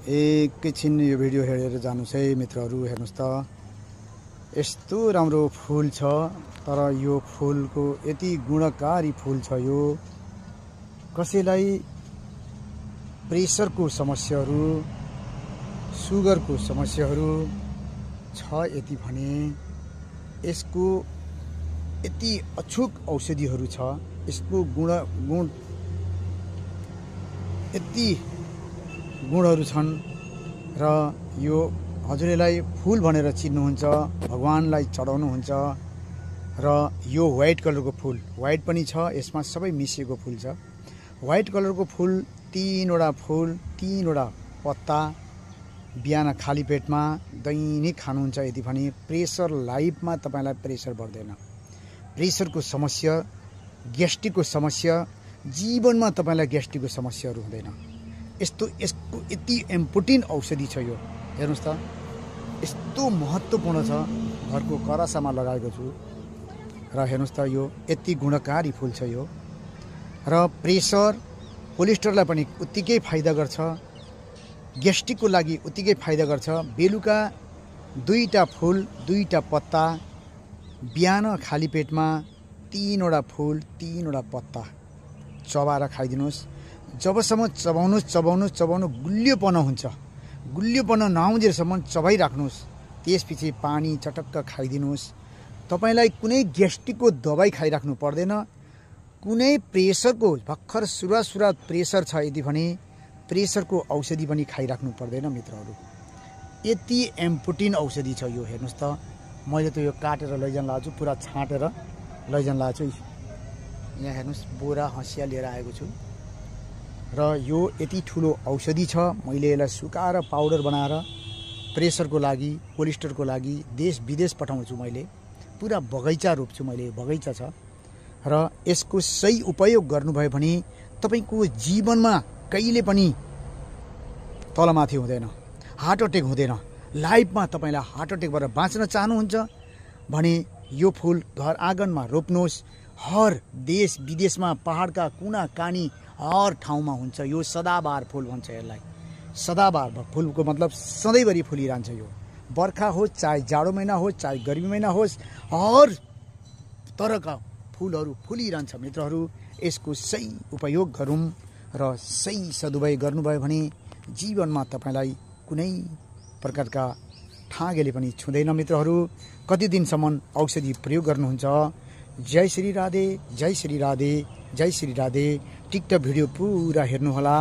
एकैछिन यो भिडियो हेरेर जानुस् है मित्रहरू। हेर्नुस् त यस्तो राम्रो फूल छ, तर यो फूलको यति गुणकारी फूल छ। यो कसैलाई प्रेसरको समस्याहरू, सुगरको समस्याहरू छ यति भने यसको यति अछुक औषधिहरू छ। यसको गुण यति गुणहरू छन् र यो हजुरलाई फूल भनेर चिन्नुहुन्छ, भगवानलाई चढाउनुहुन्छ। र यो व्हाइट कलरको फूल, व्हाइट पनि छ यसमा, सबै मिसिएको फूल छ। व्हाइट कलरको फूल, तीनवटा फूल, तीनवटा पत्ता, बिहान खाली पेटमा दैनिक खानुहुन्छ यदि भने प्रेसर लाइफमा तपाईलाई प्रेसर बढ्दैन, प्रेसरको समस्या, ग्यास्ट्रिकको समस्या, जीवनमा तपाईलाई ग्यास्ट्रिकको समस्याहरू हुँदैन। यसको यति इम्पोर्टेन्ट औषधि छ यो। हेर्नुस् त यस्तो महत्त्वपूर्ण छ। घरको करासामा लगाएको छु र हेर्नुस् त यो यति गुणकारी फूल छ यो। र प्रेसर, कोलेस्ट्रोललाई पनि उत्तिकै फाइदा गर्छ, ग्यास्ट्रिकको लागि उत्तिकै फाइदा गर्छ। बेलुका दुईटा फूल, दुईटा पत्ता, बिहान खाली पेटमा तीनवटा फूल, तीनवटा पत्ता चबाएर खाइदिनुहोस्। जबसम्म चबाउनु गुलियोपना हुन्छ, गुलियोपना नआउँजेसम्म चबाइराख्नुहोस्। त्यसपछि पानी चटक्क खाइदिनुहोस्। तपाईलाई कुनै ग्यास्ट्रिकको दबाई खाइराख्नु पर्दैन। कुनै प्रेसरको भर्खर सुरुवात प्रेसर छ यदि भने प्रेसरको औषधि पनि खाइराख्नु पर्दैन मित्रहरू। यति इम्पोर्टेन्ट औषधि छ यो। हेर्नुस् त मैले त यो काटेर लैजान लाग्छु, पुरा छाँटेर लैजान लाग्छु। यहाँ हेर्नुस् बोरा हँसिया लिएर आएको छु र यो यति ठुलो औषधि छ। मैले यसलाई सुकाएर पाउडर बनाएर प्रेसरको लागि, कोलेस्ट्रोलको लागि देश विदेश पठाउँछु। मैले पुरा बगैँचा रोप्छु, मैले बगैँचा छ। र यसको सही उपयोग गर्नुभयो भने तपाईको जीवनमा कहिले पनि तलमाथि हुँदैन, हार्ट अट्याक हुँदैन। लाइफमा तपाईलाई हार्ट अट्याकबाट बाँच्न चाहनुहुन्छ भने यो फूल घर आँगनमा रोप्नुहोस्। हर देश विदेशमा, पहाडका कुना कानी हर ठाउँमा हुन्छ यो। सदाबहार फूल भन्छ यसलाई। सदाबहार फूलको मतलब सधैँभरि फुलिरहन्छ यो। बर्खा होस्, चाहे जाडो महिना होस्, चाहे गर्मी महिना होस्, हर तरहका फूलहरू फुलिरहन्छ मित्रहरू। यसको सही उपयोग गरौँ र सही सदुपयोग गर्नुभयो भने जीवनमा तपाईलाई कुनै प्रकारका ठागेले पनि छुँदैन मित्रहरू। कति दिनसम्म औषधि प्रयोग गर्नुहुन्छ। जय श्री राधे, जय श्री राधे, जय श्री राधे। टिकटक भिडियो पुरा हेर्नुहोला।